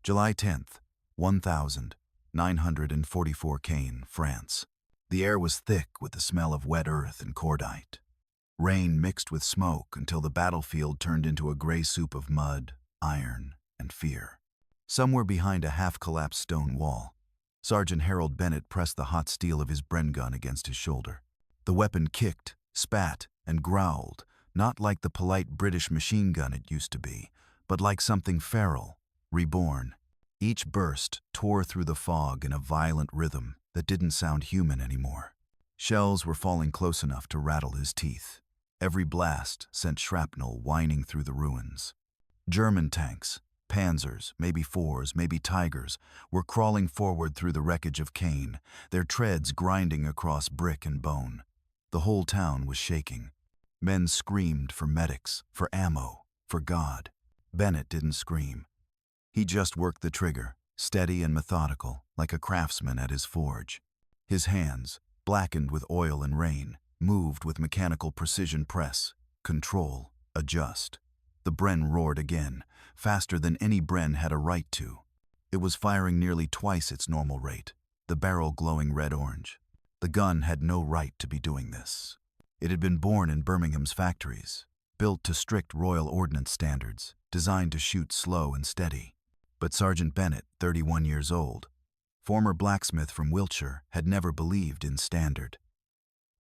July 10th, 1944 Caen, France. The air was thick with the smell of wet earth and cordite. Rain mixed with smoke until the battlefield turned into a gray soup of mud, iron, and fear. Somewhere behind a half-collapsed stone wall, Sergeant Harold Bennett pressed the hot steel of his Bren gun against his shoulder. The weapon kicked, spat, and growled, not like the polite British machine gun it used to be, but like something feral, reborn. Each burst tore through the fog in a violent rhythm that didn't sound human anymore. Shells were falling close enough to rattle his teeth. Every blast sent shrapnel whining through the ruins. German tanks, Panzers, maybe fours, maybe Tigers, were crawling forward through the wreckage of Caen, their treads grinding across brick and bone. The whole town was shaking. Men screamed for medics, for ammo, for God. Bennett didn't scream. He just worked the trigger, steady and methodical, like a craftsman at his forge. His hands, blackened with oil and rain, moved with mechanical precision. Press, control, adjust. The Bren roared again, faster than any Bren had a right to. It was firing nearly twice its normal rate, the barrel glowing red-orange. The gun had no right to be doing this. It had been born in Birmingham's factories, built to strict Royal Ordnance standards, designed to shoot slow and steady. But Sergeant Bennett, 31 years old, former blacksmith from Wiltshire, had never believed in standard.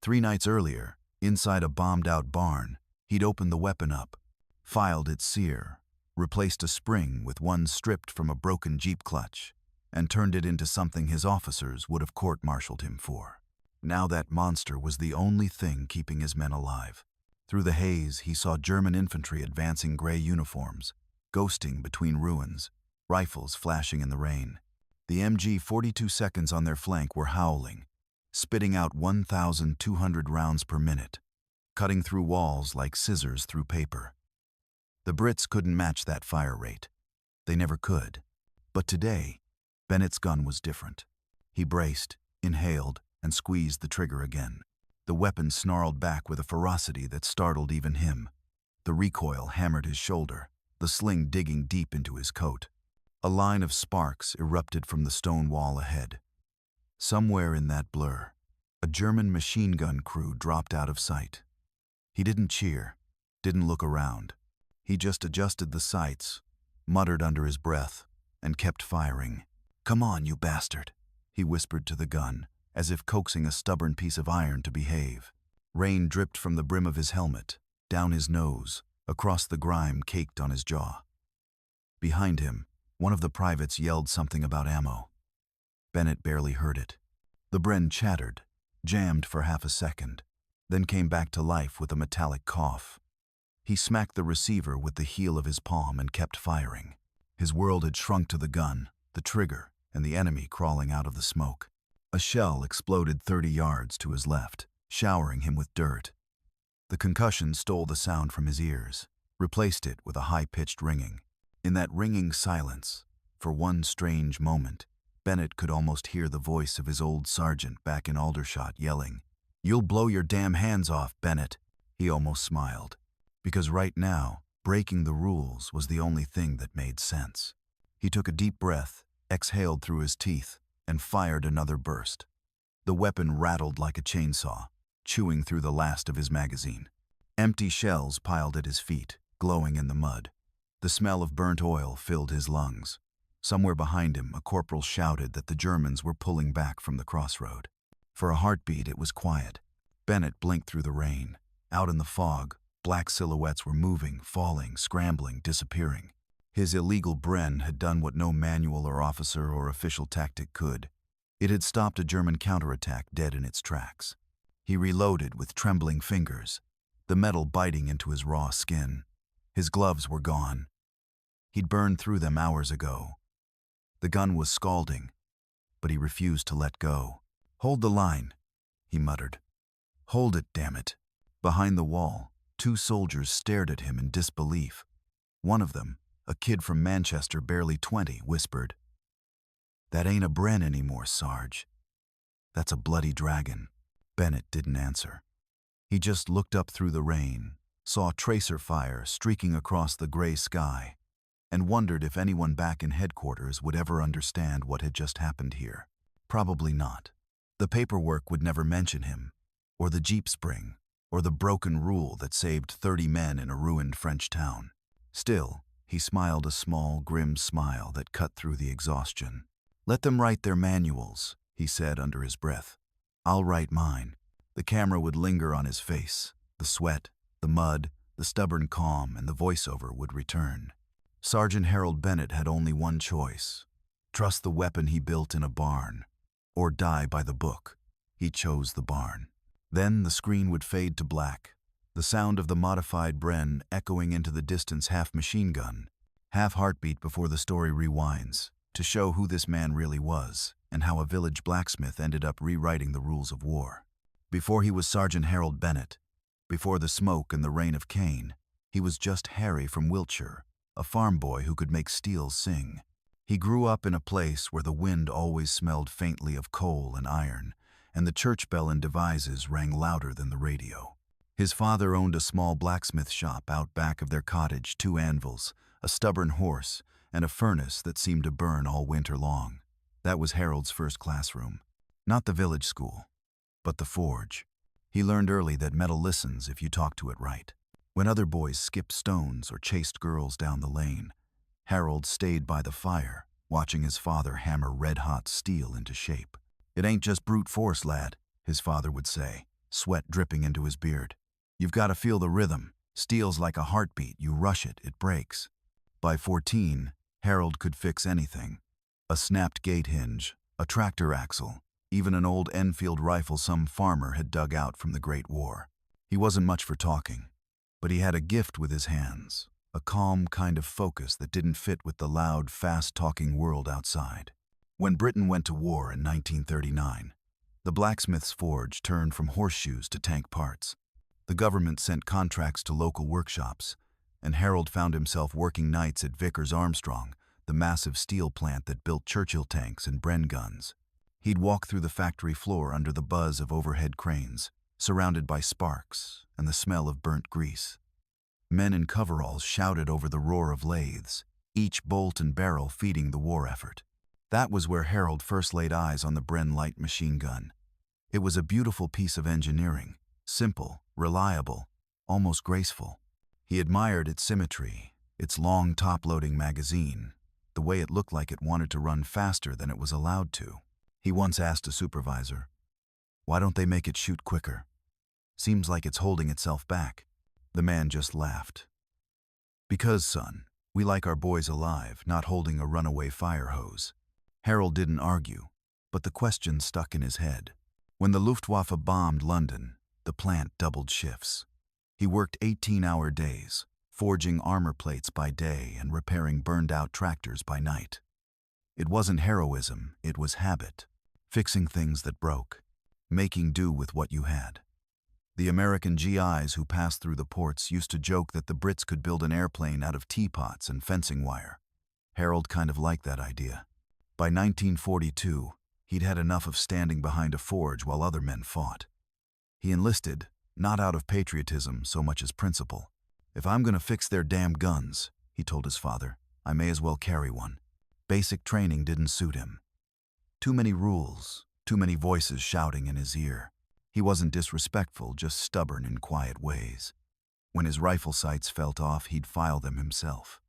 3 nights earlier, inside a bombed-out barn, he'd opened the weapon up, filed its sear, replaced a spring with one stripped from a broken Jeep clutch, and turned it into something his officers would have court-martialed him for. Now that monster was the only thing keeping his men alive. Through the haze, he saw German infantry advancing gray uniforms, ghosting between ruins, rifles flashing in the rain. The MG 42 seconds on their flank were howling, spitting out 1,200 rounds per minute, cutting through walls like scissors through paper. The Brits couldn't match that fire rate. They never could. But today, Bennett's gun was different. He braced, inhaled, and squeezed the trigger again. The weapon snarled back with a ferocity that startled even him. The recoil hammered his shoulder, the sling digging deep into his coat. A line of sparks erupted from the stone wall ahead. Somewhere in that blur, a German machine gun crew dropped out of sight. He didn't cheer, didn't look around. He just adjusted the sights, muttered under his breath, and kept firing. "Come on, you bastard," he whispered to the gun, as if coaxing a stubborn piece of iron to behave. Rain dripped from the brim of his helmet, down his nose, across the grime caked on his jaw. Behind him, one of the privates yelled something about ammo. Bennett barely heard it. The Bren chattered, jammed for half a second, then came back to life with a metallic cough. He smacked the receiver with the heel of his palm and kept firing. His world had shrunk to the gun, the trigger, and the enemy crawling out of the smoke. A shell exploded 30 yards to his left, showering him with dirt. The concussion stole the sound from his ears, replaced it with a high-pitched ringing. In that ringing silence, for one strange moment, Bennett could almost hear the voice of his old sergeant back in Aldershot yelling, "You'll blow your damn hands off, Bennett." He almost smiled, because right now, breaking the rules was the only thing that made sense. He took a deep breath, exhaled through his teeth, and fired another burst. The weapon rattled like a chainsaw, chewing through the last of his magazine. Empty shells piled at his feet, glowing in the mud. The smell of burnt oil filled his lungs. Somewhere behind him, a corporal shouted that the Germans were pulling back from the crossroad. For a heartbeat, it was quiet. Bennett blinked through the rain. Out in the fog, black silhouettes were moving, falling, scrambling, disappearing. His illegal Bren had done what no manual or officer or official tactic could. It had stopped a German counterattack dead in its tracks. He reloaded with trembling fingers, the metal biting into his raw skin. His gloves were gone. He'd burned through them hours ago. The gun was scalding, but he refused to let go. "Hold the line," he muttered. "Hold it, damn it." Behind the wall, 2 soldiers stared at him in disbelief. One of them, a kid from Manchester, barely 20, whispered, "That ain't a Bren anymore, Sarge. That's a bloody dragon." Bennett didn't answer. He just looked up through the rain, saw tracer fire streaking across the gray sky. and wondered if anyone back in headquarters would ever understand what had just happened here. Probably not. The paperwork would never mention him, or the Jeep spring, or the broken rule that saved 30 men in a ruined French town. Still, he smiled a small, grim smile that cut through the exhaustion. "Let them write their manuals," he said under his breath. "I'll write mine." The camera would linger on his face. The sweat, the mud, the stubborn calm, and the voiceover would return. Sergeant Harold Bennett had only one choice: trust the weapon he built in a barn, or die by the book. He chose the barn. Then the screen would fade to black, the sound of the modified Bren echoing into the distance half machine gun, half heartbeat before the story rewinds, to show who this man really was, and how a village blacksmith ended up rewriting the rules of war. Before he was Sergeant Harold Bennett, before the smoke and the rain of Caen, he was just Harry from Wiltshire, a farm boy who could make steel sing. He grew up in a place where the wind always smelled faintly of coal and iron, and the church bell in Devizes rang louder than the radio. His father owned a small blacksmith shop out back of their cottage, 2 anvils, a stubborn horse, and a furnace that seemed to burn all winter long. That was Harold's first classroom. Not the village school, but the forge. He learned early that metal listens if you talk to it right. When other boys skipped stones or chased girls down the lane, Harold stayed by the fire, watching his father hammer red-hot steel into shape. "It ain't just brute force, lad," his father would say, sweat dripping into his beard. "You've got to feel the rhythm. Steel's like a heartbeat. You rush it, it breaks." By 14, Harold could fix anything. A snapped gate hinge, a tractor axle, even an old Enfield rifle some farmer had dug out from the Great War. He wasn't much for talking, but he had a gift with his hands, a calm kind of focus that didn't fit with the loud, fast-talking world outside. When Britain went to war in 1939, the blacksmith's forge turned from horseshoes to tank parts. The government sent contracts to local workshops, and Harold found himself working nights at Vickers Armstrong, the massive steel plant that built Churchill tanks and Bren guns. He'd walk through the factory floor under the buzz of overhead cranes, surrounded by sparks and the smell of burnt grease. Men in coveralls shouted over the roar of lathes, each bolt and barrel feeding the war effort. That was where Harold first laid eyes on the Bren light machine gun. It was a beautiful piece of engineering, simple, reliable, almost graceful. He admired its symmetry, its long top-loading magazine, the way it looked like it wanted to run faster than it was allowed to. He once asked a supervisor, "Why don't they make it shoot quicker? Seems like it's holding itself back." The man just laughed. "Because, son, we like our boys alive, not holding a runaway fire hose." Harold didn't argue, but the question stuck in his head. When the Luftwaffe bombed London, the plant doubled shifts. He worked 18-hour days, forging armor plates by day and repairing burned-out tractors by night. It wasn't heroism, it was habit, fixing things that broke, making do with what you had. The American GIs who passed through the ports used to joke that the Brits could build an airplane out of teapots and fencing wire. Harold kind of liked that idea. By 1942, he'd had enough of standing behind a forge while other men fought. He enlisted, not out of patriotism so much as principle. "If I'm going to fix their damn guns," he told his father, "I may as well carry one." Basic training didn't suit him. Too many rules, too many voices shouting in his ear. He wasn't disrespectful, just stubborn in quiet ways. When his rifle sights felt off, he'd file them himself.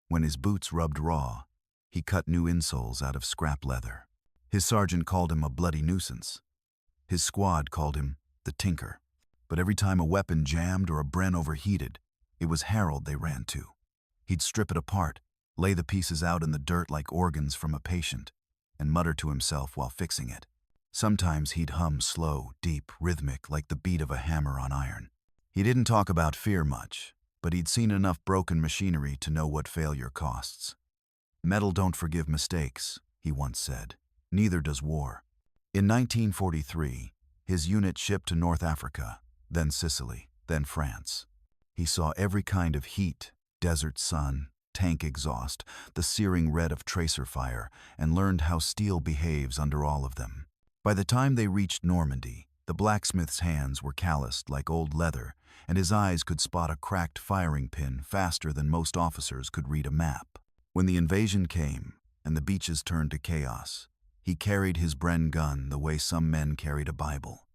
When his boots rubbed raw, he cut new insoles out of scrap leather. His sergeant called him a bloody nuisance. His squad called him the Tinker. But every time a weapon jammed or a Bren overheated, it was Harold they ran to. He'd strip it apart, lay the pieces out in the dirt like organs from a patient, and mutter to himself while fixing it. Sometimes he'd hum slow, deep, rhythmic, like the beat of a hammer on iron. He didn't talk about fear much, but he'd seen enough broken machinery to know what failure costs. "Metal don't forgive mistakes," he once said. "Neither does war." In 1943, his unit shipped to North Africa, then Sicily, then France. He saw every kind of heat, desert sun, tank exhaust, the searing red of tracer fire, and learned how steel behaves under all of them. By the time they reached Normandy, the blacksmith's hands were calloused like old leather, and his eyes could spot a cracked firing pin faster than most officers could read a map. When the invasion came and the beaches turned to chaos, he carried his Bren gun the way some men carried a Bible.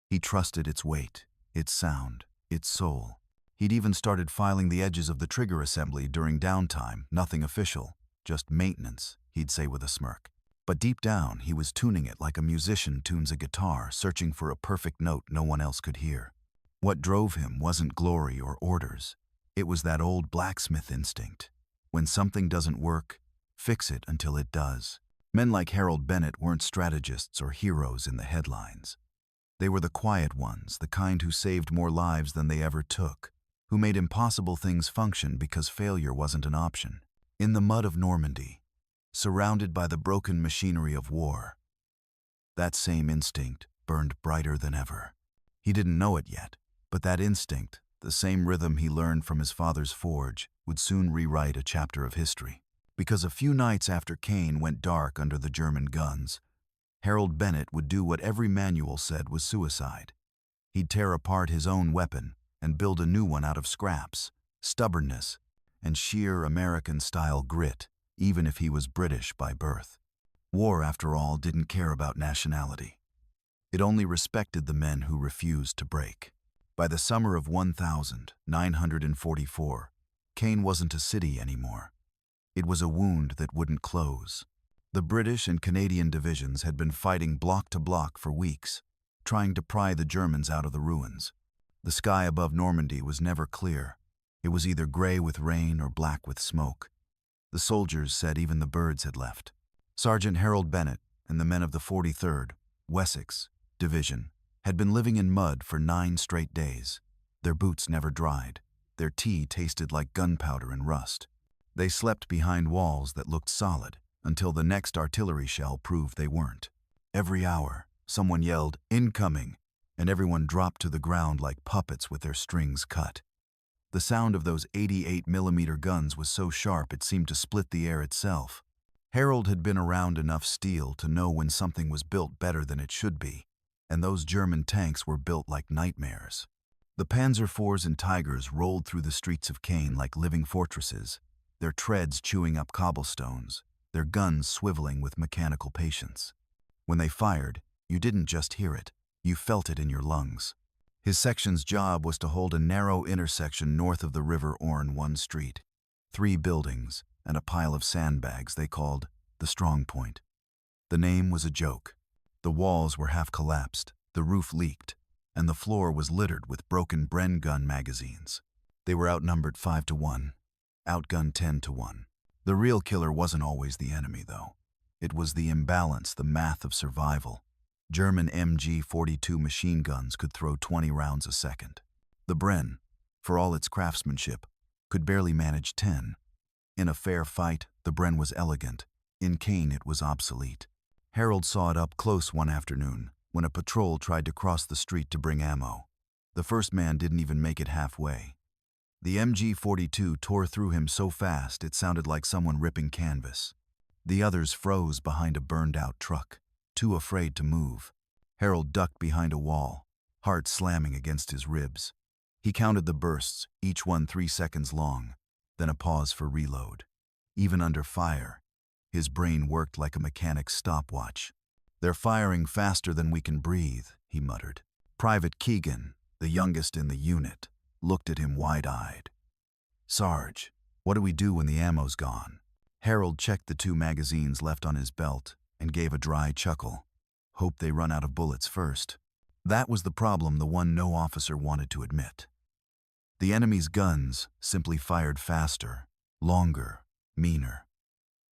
He trusted its weight, its sound, its soul. He'd even started filing the edges of the trigger assembly during downtime, nothing official, just maintenance, he'd say with a smirk. But deep down, he was tuning it like a musician tunes a guitar, searching for a perfect note no one else could hear. What drove him wasn't glory or orders. It was that old blacksmith instinct. When something doesn't work, fix it until it does. Men like Harold Bennett weren't strategists or heroes in the headlines. They were the quiet ones, the kind who saved more lives than they ever took, who made impossible things function because failure wasn't an option. In the mud of Normandy, surrounded by the broken machinery of war, that same instinct burned brighter than ever. He didn't know it yet, but that instinct, the same rhythm he learned from his father's forge, would soon rewrite a chapter of history. Because a few nights after Caen went dark under the German guns, Harold Bennett would do what every manual said was suicide. He'd tear apart his own weapon and build a new one out of scraps, stubbornness, and sheer American-style grit, even if he was British by birth. War, after all, didn't care about nationality. It only respected the men who refused to break. By the summer of 1944, Caen wasn't a city anymore. It was a wound that wouldn't close. The British and Canadian divisions had been fighting block to block for weeks, trying to pry the Germans out of the ruins. The sky above Normandy was never clear. It was either gray with rain or black with smoke. The soldiers said even the birds had left. Sergeant Harold Bennett and the men of the 43rd, Wessex, Division had been living in mud for 9 straight days. Their boots never dried. Their tea tasted like gunpowder and rust. They slept behind walls that looked solid until the next artillery shell proved they weren't. Every hour, someone yelled, "Incoming!" and everyone dropped to the ground like puppets with their strings cut. The sound of those 88mm guns was so sharp it seemed to split the air itself. Harold had been around enough steel to know when something was built better than it should be, and those German tanks were built like nightmares. The Panzer IVs and Tigers rolled through the streets of Caen like living fortresses, their treads chewing up cobblestones, their guns swiveling with mechanical patience. When they fired, you didn't just hear it, you felt it in your lungs. His section's job was to hold a narrow intersection north of the River Orne, one street, 3 buildings, and a pile of sandbags they called the Strong Point. The name was a joke. The walls were half collapsed, the roof leaked, and the floor was littered with broken Bren gun magazines. They were outnumbered 5-1, outgunned 10-1. The real killer wasn't always the enemy, though. It was the imbalance, the math of survival. German MG-42 machine guns could throw 20 rounds a second. The Bren, for all its craftsmanship, could barely manage 10. In a fair fight, the Bren was elegant. In Caen, it was obsolete. Harold saw it up close one afternoon when a patrol tried to cross the street to bring ammo. The first man didn't even make it halfway. The MG-42 tore through him so fast it sounded like someone ripping canvas. The others froze behind a burned-out truck, too afraid to move. Harold ducked behind a wall, heart slamming against his ribs. He counted the bursts, each one 3 seconds long, then a pause for reload. Even under fire, his brain worked like a mechanic's stopwatch. "They're firing faster than we can breathe," he muttered. Private Keegan, the youngest in the unit, looked at him wide-eyed. "Sarge, what do we do when the ammo's gone?" Harold checked the 2 magazines left on his belt and gave a dry chuckle. Hope they run out of bullets first. That was the problem, the one no officer wanted to admit. The enemy's guns simply fired faster, longer, meaner.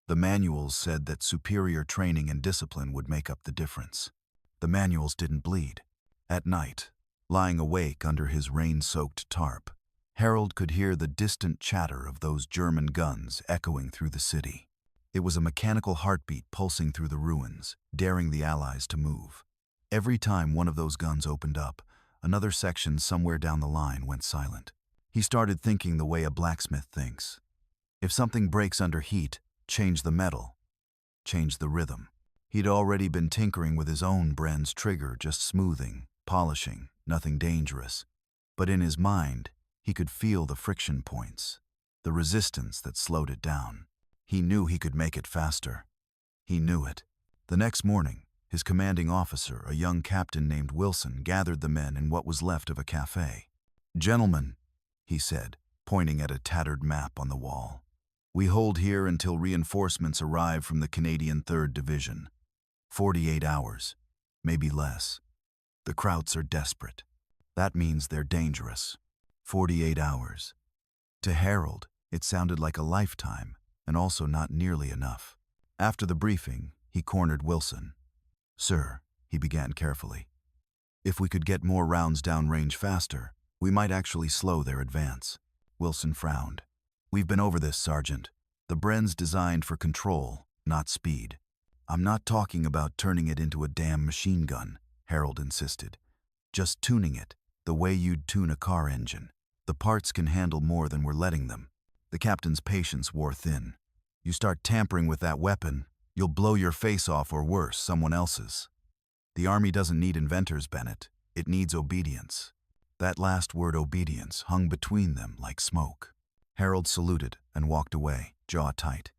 The manuals said that superior training and discipline would make up the difference. The manuals didn't bleed. At night, lying awake under his rain-soaked tarp, Harold could hear the distant chatter of those German guns echoing through the city. It was a mechanical heartbeat pulsing through the ruins, daring the Allies to move. Every time one of those guns opened up, another section somewhere down the line went silent. He started thinking the way a blacksmith thinks. If something breaks under heat, change the metal, change the rhythm. He'd already been tinkering with his own Bren's trigger, just smoothing, polishing, nothing dangerous. But in his mind, he could feel the friction points, the resistance that slowed it down. He knew he could make it faster. He knew it. The next morning, his commanding officer, a young captain named Wilson, gathered the men in what was left of a cafe. "Gentlemen," he said, pointing at a tattered map on the wall, "we hold here until reinforcements arrive from the Canadian 3rd Division. 48 hours, maybe less. The Krauts are desperate. That means they're dangerous. 48 hours. To Harold, it sounded like a lifetime, and also not nearly enough. After the briefing, he cornered Wilson. "Sir," he began carefully, "if we could get more rounds downrange faster, we might actually slow their advance." Wilson frowned. "We've been over this, Sergeant. The Bren's designed for control, not speed." "I'm not talking about turning it into a damn machine gun," Harold insisted. "Just tuning it, the way you'd tune a car engine. The parts can handle more than we're letting them." The captain's patience wore thin. "You start tampering with that weapon, you'll blow your face off or worse, someone else's. The Army doesn't need inventors, Bennett. It needs obedience." That last word, obedience, hung between them like smoke. Harold saluted and walked away, jaw tight.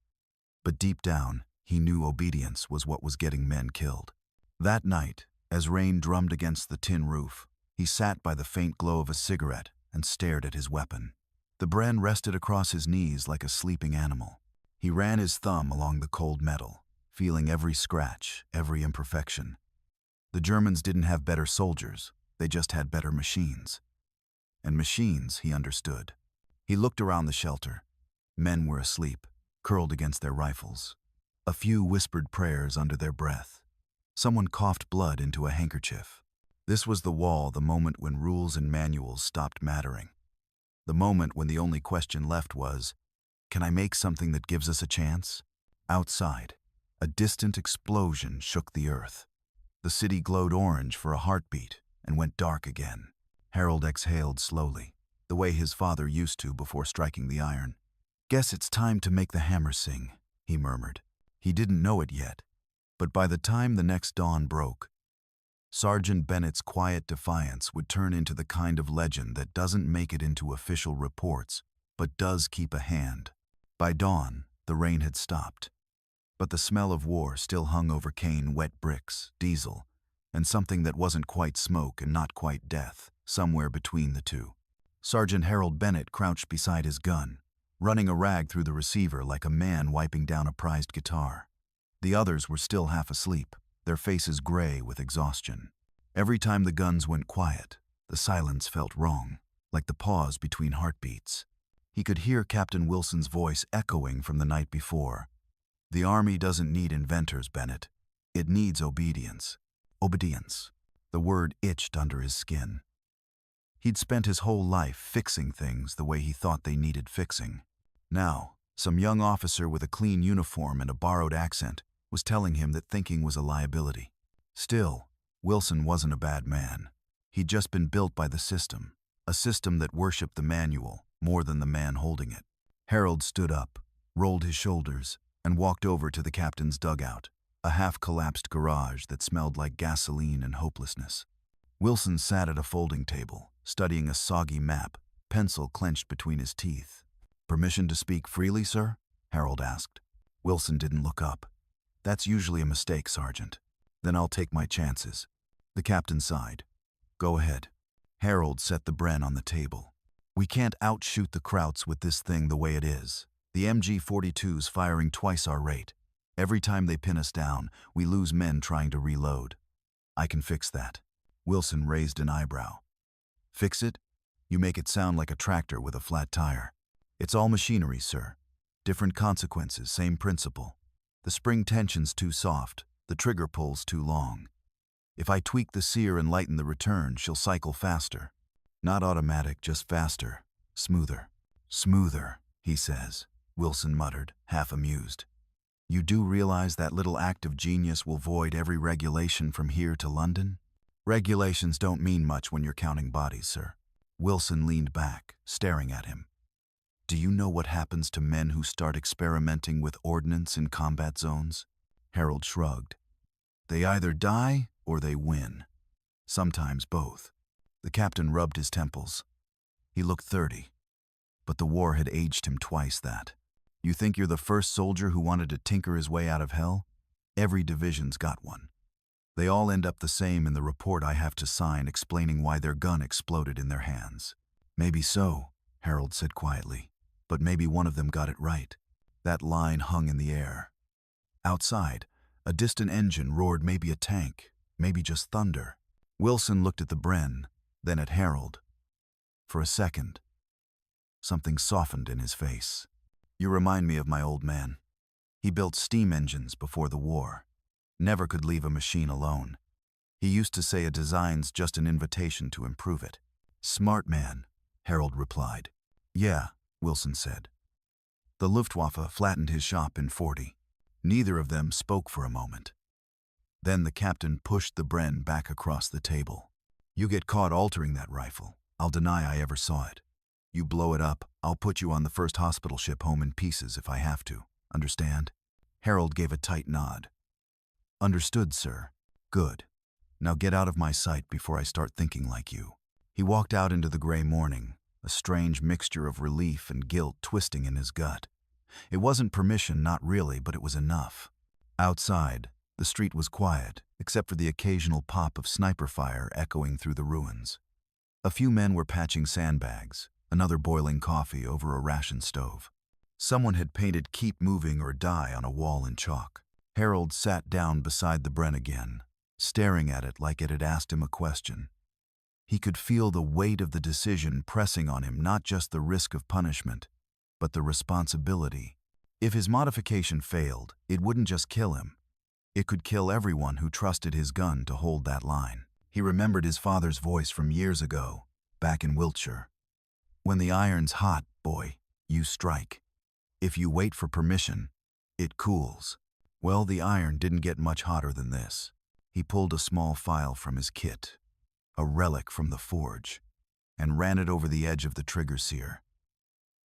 But deep down, he knew obedience was what was getting men killed. That night, as rain drummed against the tin roof, he sat by the faint glow of a cigarette and stared at his weapon. The Bren rested across his knees like a sleeping animal. He ran his thumb along the cold metal, feeling every scratch, every imperfection. The Germans didn't have better soldiers, they just had better machines. And machines, he understood. He looked around the shelter. Men were asleep, curled against their rifles. A few whispered prayers under their breath. Someone coughed blood into a handkerchief. This was the wall, the moment when rules and manuals stopped mattering. The moment when the only question left was, can I make something that gives us a chance? Outside, a distant explosion shook the earth. The city glowed orange for a heartbeat and went dark again. Harold exhaled slowly, the way his father used to before striking the iron. "Guess it's time to make the hammer sing," he murmured. He didn't know it yet, but by the time the next dawn broke, Sergeant Bennett's quiet defiance would turn into the kind of legend that doesn't make it into official reports, but does keep a hand. By dawn, the rain had stopped, but the smell of war still hung over Caen: wet bricks, diesel, and something that wasn't quite smoke and not quite death, somewhere between the two. Sergeant Harold Bennett crouched beside his gun, running a rag through the receiver like a man wiping down a prized guitar. The others were still half asleep, their faces gray with exhaustion. Every time the guns went quiet, the silence felt wrong, like the pause between heartbeats. He could hear Captain Wilson's voice echoing from the night before. "The Army doesn't need inventors, Bennett. It needs obedience." Obedience. The word itched under his skin. He'd spent his whole life fixing things the way he thought they needed fixing. Now, some young officer with a clean uniform and a borrowed accent was telling him that thinking was a liability. Still, Wilson wasn't a bad man. He'd just been built by the system, a system that worshipped the manual more than the man holding it. Harold stood up, rolled his shoulders, and walked over to the captain's dugout, a half-collapsed garage that smelled like gasoline and hopelessness. Wilson sat at a folding table, studying a soggy map, pencil clenched between his teeth. "Permission to speak freely, sir?" Harold asked. Wilson didn't look up. "That's usually a mistake, Sergeant. Then I'll take my chances." The captain sighed. "Go ahead." Harold set the Bren on the table. "We can't outshoot the Krauts with this thing the way it is. The MG-42's firing twice our rate. Every time they pin us down, we lose men trying to reload. I can fix that." Wilson raised an eyebrow. "Fix it? You make it sound like a tractor with a flat tire." "It's all machinery, sir. Different consequences, same principle. The spring tension's too soft, the trigger pull's too long. If I tweak the sear and lighten the return, she'll cycle faster. Not automatic, just faster, smoother." "Smoother, he says," Wilson muttered, half amused. "You do realize that little act of genius will void every regulation from here to London?" "Regulations don't mean much when you're counting bodies, sir." Wilson leaned back, staring at him. "Do you know what happens to men who start experimenting with ordnance in combat zones?" Harold shrugged. "They either die or they win. Sometimes both." The captain rubbed his temples. He looked 30, but the war had aged him twice that. You think you're the first soldier who wanted to tinker his way out of hell? Every division's got one. They all end up the same in the report I have to sign explaining why their gun exploded in their hands. Maybe so, Harold said quietly, but maybe one of them got it right. That line hung in the air. Outside, a distant engine roared, maybe a tank, maybe just thunder. Wilson looked at the Bren, then at Harold. For a second, something softened in his face. You remind me of my old man. He built steam engines before the war. Never could leave a machine alone. He used to say a design's just an invitation to improve it. Smart man, Harold replied. Yeah, Wilson said. The Luftwaffe flattened his shop in 40. Neither of them spoke for a moment. Then the captain pushed the Bren back across the table. You get caught altering that rifle, I'll deny I ever saw it. You blow it up, I'll put you on the first hospital ship home in pieces if I have to. Understand? Harold gave a tight nod. Understood, sir. Good. Now get out of my sight before I start thinking like you. He walked out into the gray morning, a strange mixture of relief and guilt twisting in his gut. It wasn't permission, not really, but it was enough. Outside, the street was quiet, except for the occasional pop of sniper fire echoing through the ruins. A few men were patching sandbags, another boiling coffee over a ration stove. Someone had painted "Keep Moving or Die" on a wall in chalk. Harold sat down beside the Bren again, staring at it like it had asked him a question. He could feel the weight of the decision pressing on him, not just the risk of punishment, but the responsibility. If his modification failed, it wouldn't just kill him. It could kill everyone who trusted his gun to hold that line. He remembered his father's voice from years ago, back in Wiltshire. When the iron's hot, boy, you strike. If you wait for permission, it cools. Well, the iron didn't get much hotter than this. He pulled a small file from his kit, a relic from the forge, and ran it over the edge of the trigger sear.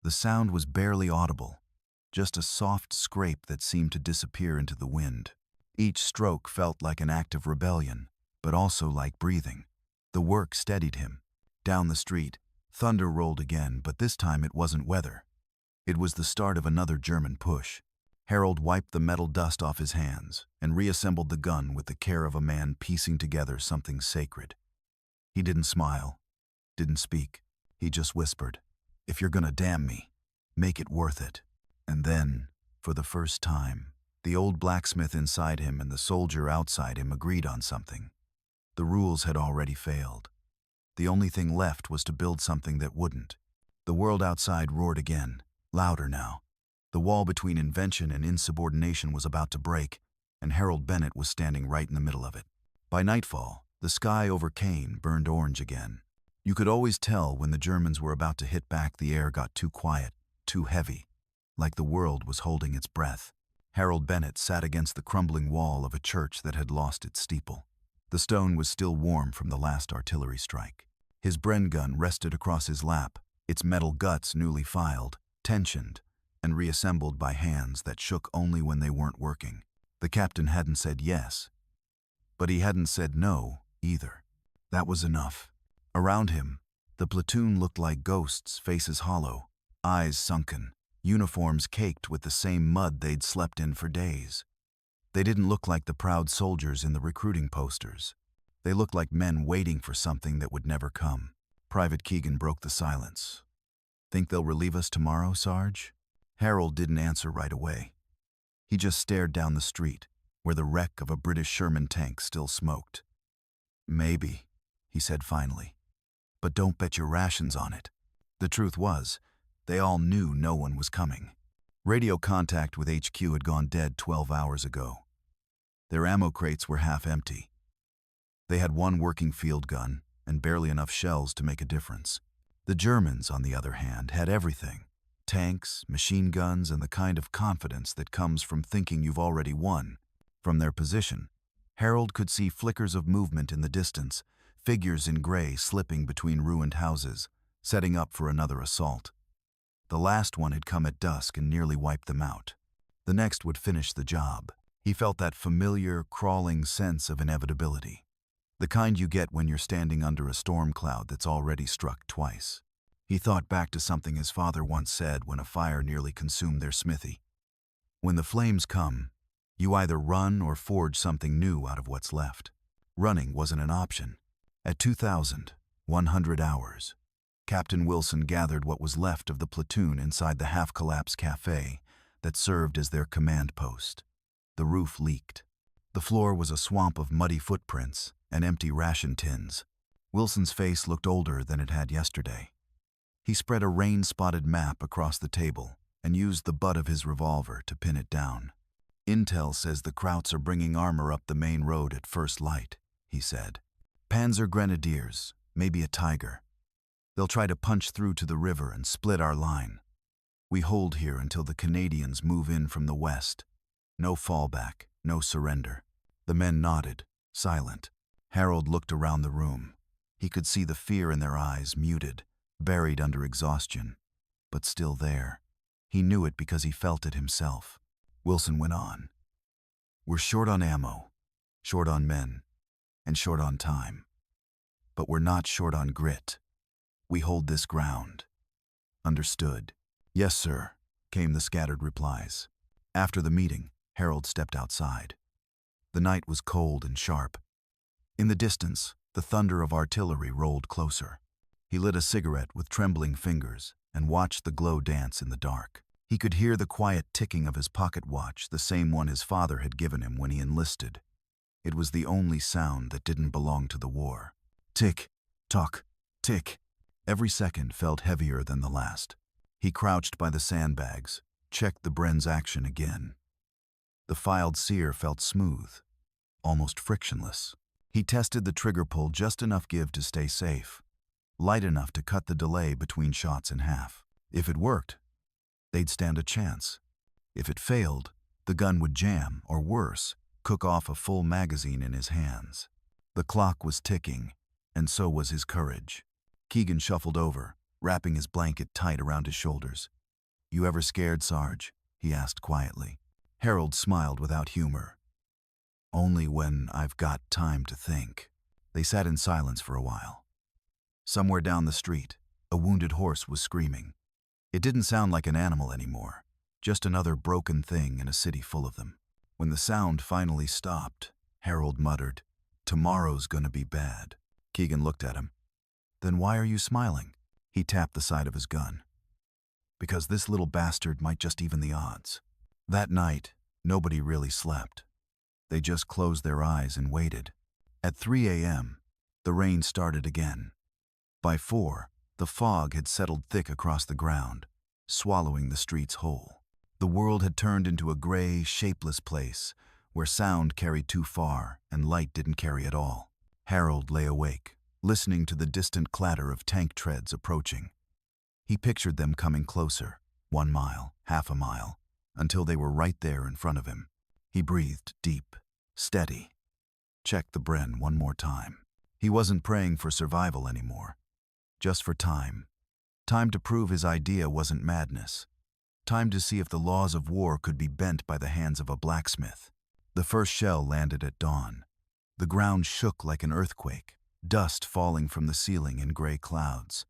The sound was barely audible, just a soft scrape that seemed to disappear into the wind. Each stroke felt like an act of rebellion, but also like breathing. The work steadied him. Down the street, thunder rolled again, but this time it wasn't weather. It was the start of another German push. Harold wiped the metal dust off his hands and reassembled the gun with the care of a man piecing together something sacred. He didn't smile, didn't speak. He just whispered, "If you're gonna damn me, make it worth it." And then, for the first time, the old blacksmith inside him and the soldier outside him agreed on something. The rules had already failed. The only thing left was to build something that wouldn't. The world outside roared again, louder now. The wall between invention and insubordination was about to break, and Harold Bennett was standing right in the middle of it. By nightfall, the sky over Caen burned orange again. You could always tell when the Germans were about to hit back. The air got too quiet, too heavy, like the world was holding its breath. Harold Bennett sat against the crumbling wall of a church that had lost its steeple. The stone was still warm from the last artillery strike. His Bren gun rested across his lap, its metal guts newly filed, tensioned, and reassembled by hands that shook only when they weren't working. The captain hadn't said yes, but he hadn't said no either. That was enough. Around him, the platoon looked like ghosts, faces hollow, eyes sunken, uniforms caked with the same mud they'd slept in for days. They didn't look like the proud soldiers in the recruiting posters. They looked like men waiting for something that would never come. Private Keegan broke the silence. "Think they'll relieve us tomorrow, Sarge?" Harold didn't answer right away. He just stared down the street, where the wreck of a British Sherman tank still smoked. "Maybe," he said finally. "But don't bet your rations on it." The truth was, they all knew no one was coming. Radio contact with HQ had gone dead 12 hours ago. Their ammo crates were half empty. They had one working field gun and barely enough shells to make a difference. The Germans, on the other hand, had everything. Tanks, machine guns, and the kind of confidence that comes from thinking you've already won. From their position, Harold could see flickers of movement in the distance, figures in gray slipping between ruined houses, setting up for another assault. The last one had come at dusk and nearly wiped them out. The next would finish the job. He felt that familiar, crawling sense of inevitability. The kind you get when you're standing under a storm cloud that's already struck twice. He thought back to something his father once said when a fire nearly consumed their smithy. When the flames come, you either run or forge something new out of what's left. Running wasn't an option. At 2,100 hours, Captain Wilson gathered what was left of the platoon inside the half-collapsed cafe that served as their command post. The roof leaked. The floor was a swamp of muddy footprints and empty ration tins. Wilson's face looked older than it had yesterday. He spread a rain-spotted map across the table and used the butt of his revolver to pin it down. "Intel says the Krauts are bringing armor up the main road at first light," he said. "Panzer Grenadiers, maybe a Tiger. They'll try to punch through to the river and split our line. We hold here until the Canadians move in from the west. No fallback, no surrender." The men nodded, silent. Harold looked around the room. He could see the fear in their eyes, muted, buried under exhaustion, but still there. He knew it because he felt it himself. Wilson went on. "We're short on ammo, short on men, and short on time. But we're not short on grit. We hold this ground." "Understood." "Yes, sir," came the scattered replies. After the meeting, Harold stepped outside. The night was cold and sharp. In the distance, the thunder of artillery rolled closer. He lit a cigarette with trembling fingers and watched the glow dance in the dark. He could hear the quiet ticking of his pocket watch, the same one his father had given him when he enlisted. It was the only sound that didn't belong to the war. Tick, tock, tick. Every second felt heavier than the last. He crouched by the sandbags, checked the Bren's action again. The filed sear felt smooth, almost frictionless. He tested the trigger pull just enough give to stay safe, light enough to cut the delay between shots in half. If it worked, they'd stand a chance. If it failed, the gun would jam, or worse, cook off a full magazine in his hands. The clock was ticking, and so was his courage. Keegan shuffled over, wrapping his blanket tight around his shoulders. "You ever scared, Sarge?" he asked quietly. Harold smiled without humor. "Only when I've got time to think." They sat in silence for a while. Somewhere down the street, a wounded horse was screaming. It didn't sound like an animal anymore, just another broken thing in a city full of them. When the sound finally stopped, Harold muttered, "Tomorrow's gonna be bad." Keegan looked at him. "Then why are you smiling?" He tapped the side of his gun. "Because this little bastard might just even the odds." That night, nobody really slept. They just closed their eyes and waited. At 3 a.m., the rain started again. By 4, the fog had settled thick across the ground, swallowing the streets whole. The world had turned into a gray, shapeless place where sound carried too far and light didn't carry at all. Harold lay awake, listening to the distant clatter of tank treads approaching. He pictured them coming closer, 1 mile, half a mile, until they were right there in front of him. He breathed deep, steady. Checked the Bren one more time. He wasn't praying for survival anymore, just for time. Time to prove his idea wasn't madness. Time to see if the laws of war could be bent by the hands of a blacksmith. The first shell landed at dawn. The ground shook like an earthquake, dust falling from the ceiling in gray clouds.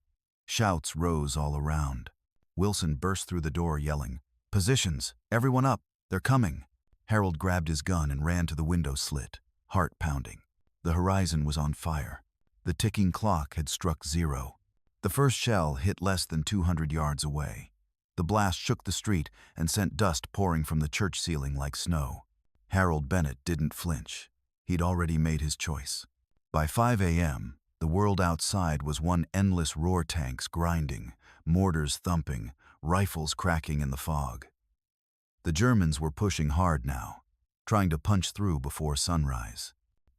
Shouts rose all around. Wilson burst through the door yelling, "Positions! Everyone up! They're coming!" Harold grabbed his gun and ran to the window slit, heart pounding. The horizon was on fire. The ticking clock had struck 0. The first shell hit less than 200 yards away. The blast shook the street and sent dust pouring from the church ceiling like snow. Harold Bennett didn't flinch. He'd already made his choice. By 5 a.m., the world outside was one endless roar, tanks grinding, mortars thumping, rifles cracking in the fog. The Germans were pushing hard now, trying to punch through before sunrise.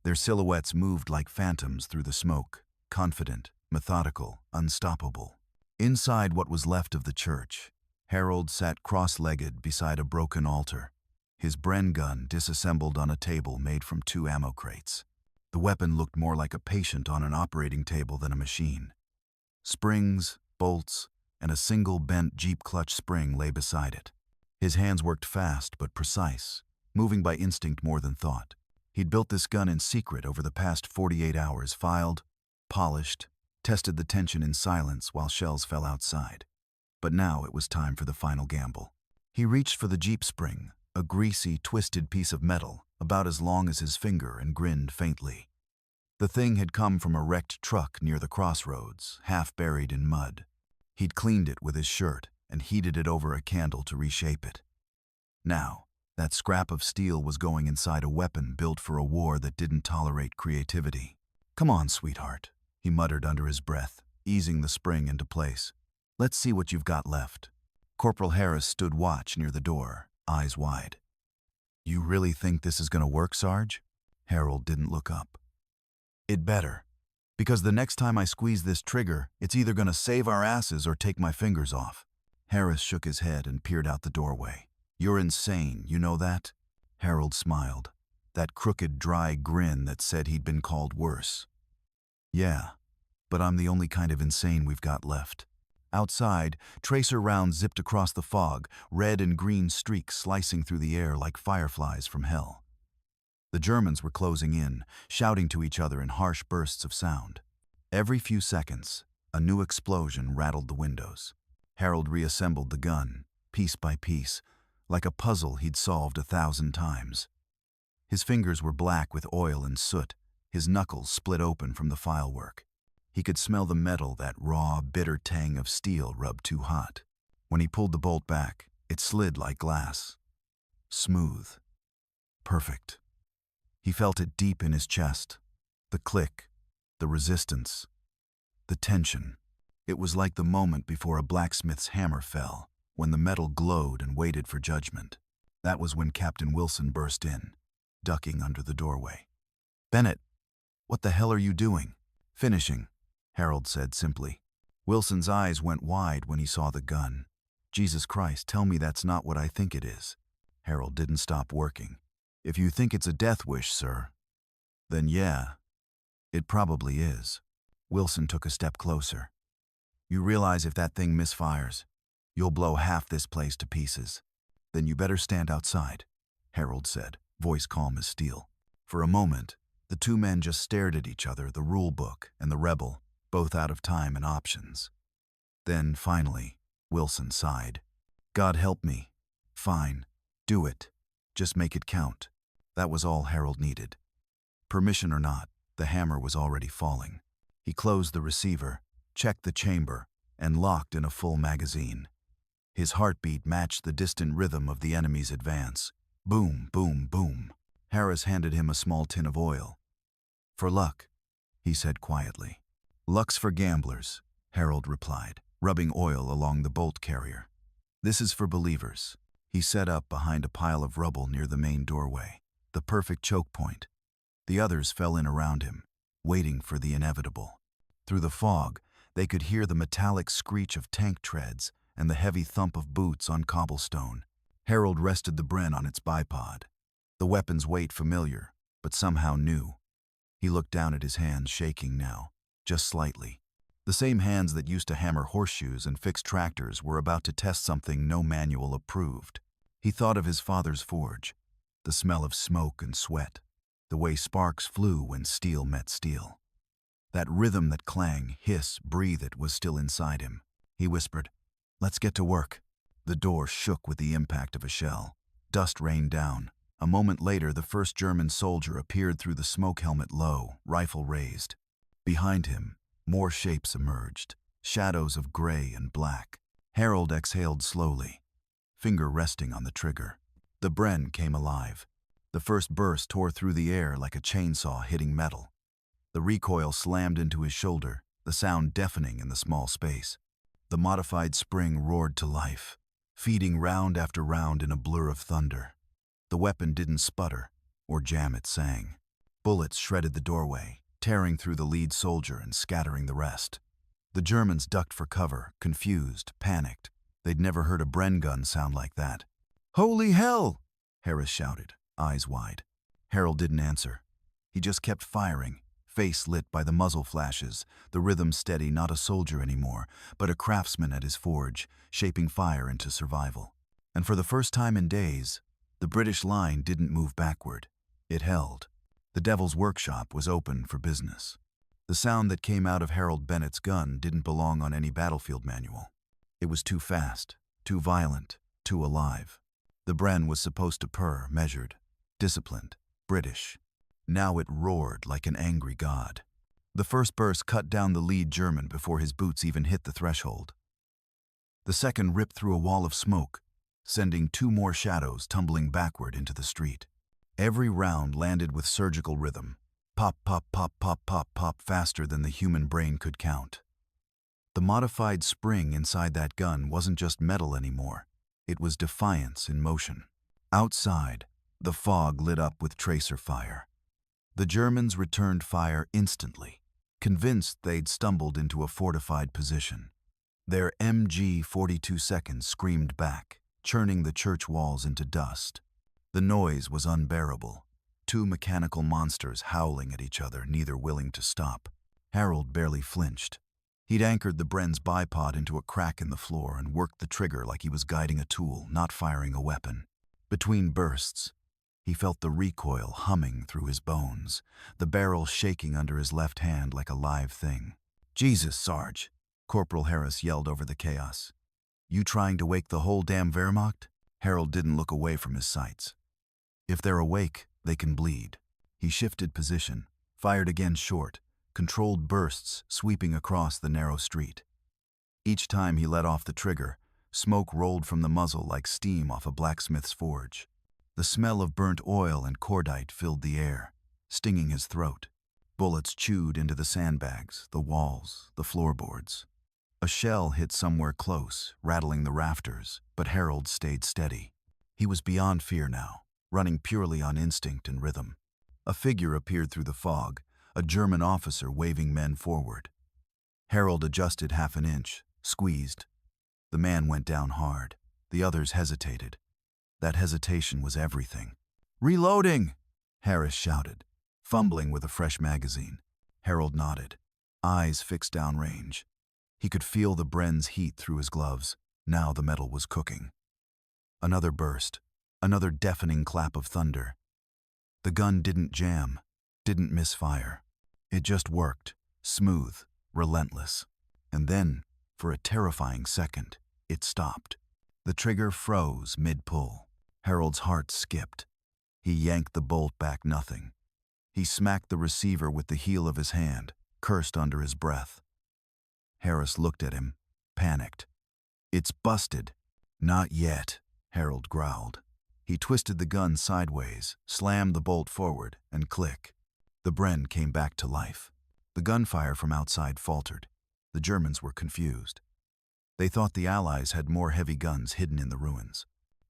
Their silhouettes moved like phantoms through the smoke, confident, methodical, unstoppable. Inside what was left of the church, Harold sat cross-legged beside a broken altar, his Bren gun disassembled on a table made from 2 ammo crates. The weapon looked more like a patient on an operating table than a machine. Springs, bolts, and a single bent Jeep clutch spring lay beside it. His hands worked fast but precise, moving by instinct more than thought. He'd built this gun in secret over the past 48 hours, filed, polished, tested the tension in silence while shells fell outside. But now it was time for the final gamble. He reached for the Jeep spring, a greasy, twisted piece of metal about as long as his finger, and grinned faintly. The thing had come from a wrecked truck near the crossroads, half buried in mud. He'd cleaned it with his shirt and heated it over a candle to reshape it. Now, that scrap of steel was going inside a weapon built for a war that didn't tolerate creativity. "Come on, sweetheart," he muttered under his breath, easing the spring into place. "Let's see what you've got left." Corporal Harris stood watch near the door, eyes wide. "You really think this is going to work, Sarge?" Harold didn't look up. "It better. Because the next time I squeeze this trigger, it's either going to save our asses or take my fingers off." Harris shook his head and peered out the doorway. "You're insane, you know that?" Harold smiled, that crooked, dry grin that said he'd been called worse. "Yeah, but I'm the only kind of insane we've got left." Outside, tracer rounds zipped across the fog, red and green streaks slicing through the air like fireflies from hell. The Germans were closing in, shouting to each other in harsh bursts of sound. Every few seconds, a new explosion rattled the windows. Harold reassembled the gun, piece by piece, like a puzzle he'd solved 1,000 times. His fingers were black with oil and soot, his knuckles split open from the filework. He could smell the metal, that raw, bitter tang of steel rubbed too hot. When he pulled the bolt back, it slid like glass. Smooth. Perfect. He felt it deep in his chest. The click, the resistance, the tension. It was like the moment before a blacksmith's hammer fell, when the metal glowed and waited for judgment. That was when Captain Wilson burst in, ducking under the doorway. "Bennett, what the hell are you doing?" "Finishing," Harold said simply. Wilson's eyes went wide when he saw the gun. "Jesus Christ, tell me that's not what I think it is." Harold didn't stop working. "If you think it's a death wish, sir, then yeah, it probably is." Wilson took a step closer. "You realize if that thing misfires, you'll blow half this place to pieces. Then you better stand outside," Harold said, voice calm as steel. For a moment, the two men just stared at each other, the Rulebook and the Rebel, both out of time and options. Then, finally, Wilson sighed. "God help me. Fine. Do it. Just make it count." That was all Harold needed. Permission or not, the hammer was already falling. He closed the receiver, checked the chamber, and locked in a full magazine. His heartbeat matched the distant rhythm of the enemy's advance. Boom, boom, boom. Harris handed him a small tin of oil. "For luck," he said quietly. "Luck's for gamblers," Harold replied, rubbing oil along the bolt carrier. "This is for believers." He set up behind a pile of rubble near the main doorway, the perfect choke point. The others fell in around him, waiting for the inevitable. Through the fog, they could hear the metallic screech of tank treads and the heavy thump of boots on cobblestone. Harold rested the Bren on its bipod, the weapon's weight familiar, but somehow new. He looked down at his hands, shaking now, just slightly. The same hands that used to hammer horseshoes and fix tractors were about to test something no manual approved. He thought of his father's forge, the smell of smoke and sweat, the way sparks flew when steel met steel. That rhythm, that clang, hiss, breathe it was still inside him. He whispered, "Let's get to work." The door shook with the impact of a shell. Dust rained down. A moment later, the first German soldier appeared through the smoke helmet low, rifle raised. Behind him, more shapes emerged, shadows of gray and black. Harold exhaled slowly, finger resting on the trigger. The Bren came alive. The first burst tore through the air like a chainsaw hitting metal. The recoil slammed into his shoulder, the sound deafening in the small space. The modified spring roared to life, feeding round after round in a blur of thunder. The weapon didn't sputter, or jam, it sang. Bullets shredded the doorway, tearing through the lead soldier and scattering the rest. The Germans ducked for cover, confused, panicked. They'd never heard a Bren gun sound like that. "Holy hell!" Harris shouted, eyes wide. Harold didn't answer. He just kept firing, face lit by the muzzle flashes, the rhythm steady, not a soldier anymore, but a craftsman at his forge, shaping fire into survival. And for the first time in days, the British line didn't move backward. It held. The Devil's Workshop was open for business. The sound that came out of Harold Bennett's gun didn't belong on any battlefield manual. It was too fast, too violent, too alive. The Bren was supposed to purr, measured, disciplined, British. Now it roared like an angry god. The first burst cut down the lead German before his boots even hit the threshold. The second ripped through a wall of smoke, sending two more shadows tumbling backward into the street. Every round landed with surgical rhythm. Pop, pop, pop, pop, pop, pop, faster than the human brain could count. The modified spring inside that gun wasn't just metal anymore. It was defiance in motion. Outside, the fog lit up with tracer fire. The Germans returned fire instantly, convinced they'd stumbled into a fortified position. Their MG-42 seconds screamed back, churning the church walls into dust. The noise was unbearable. Two mechanical monsters howling at each other, neither willing to stop. Harold barely flinched. He'd anchored the Bren's bipod into a crack in the floor and worked the trigger like he was guiding a tool, not firing a weapon. Between bursts, he felt the recoil humming through his bones, the barrel shaking under his left hand like a live thing. "Jesus, Sarge," Corporal Harris yelled over the chaos. "You trying to wake the whole damn Wehrmacht?" Harold didn't look away from his sights. If they're awake, they can bleed. He shifted position, fired again short, controlled bursts sweeping across the narrow street. Each time he let off the trigger, smoke rolled from the muzzle like steam off a blacksmith's forge. The smell of burnt oil and cordite filled the air, stinging his throat. Bullets chewed into the sandbags, the walls, the floorboards. A shell hit somewhere close, rattling the rafters, but Harold stayed steady. He was beyond fear now, running purely on instinct and rhythm. A figure appeared through the fog, a German officer waving men forward. Harold adjusted half an inch, squeezed. The man went down hard. The others hesitated. That hesitation was everything. "Reloading!" Harris shouted, fumbling with a fresh magazine. Harold nodded, eyes fixed downrange. He could feel the Bren's heat through his gloves. Now the metal was cooking. Another burst, another deafening clap of thunder. The gun didn't jam, didn't misfire. It just worked, smooth, relentless. And then, for a terrifying second, it stopped. The trigger froze mid-pull. Harold's heart skipped. He yanked the bolt back, nothing. He smacked the receiver with the heel of his hand, cursed under his breath. Harris looked at him, panicked. "It's busted." "Not yet," Harold growled. He twisted the gun sideways, slammed the bolt forward, and click. The Bren came back to life. The gunfire from outside faltered. The Germans were confused. They thought the Allies had more heavy guns hidden in the ruins.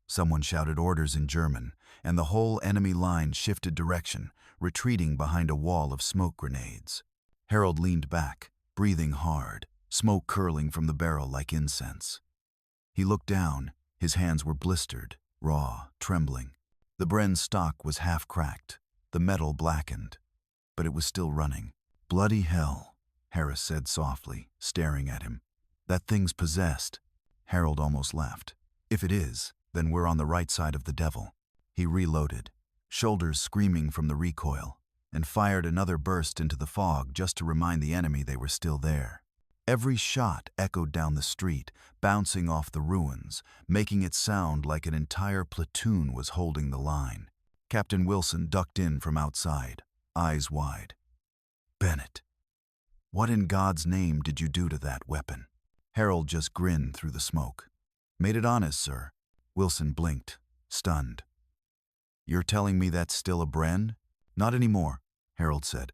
Someone shouted orders in German, and the whole enemy line shifted direction, retreating behind a wall of smoke grenades. Harold leaned back, breathing hard, smoke curling from the barrel like incense. He looked down. His hands were blistered, raw, trembling. The Bren's stock was half cracked, the metal blackened, but it was still running. "Bloody hell," Harris said softly, staring at him. "That thing's possessed." Harold almost laughed. "If it is, then we're on the right side of the devil." He reloaded, shoulders screaming from the recoil, and fired another burst into the fog just to remind the enemy they were still there. Every shot echoed down the street, bouncing off the ruins, making it sound like an entire platoon was holding the line. Captain Wilson ducked in from outside, eyes wide. "Bennett, what in God's name did you do to that weapon?" Harold just grinned through the smoke. "Made it honest, sir." Wilson blinked, stunned. "You're telling me that's still a Bren?" "Not anymore," Harold said.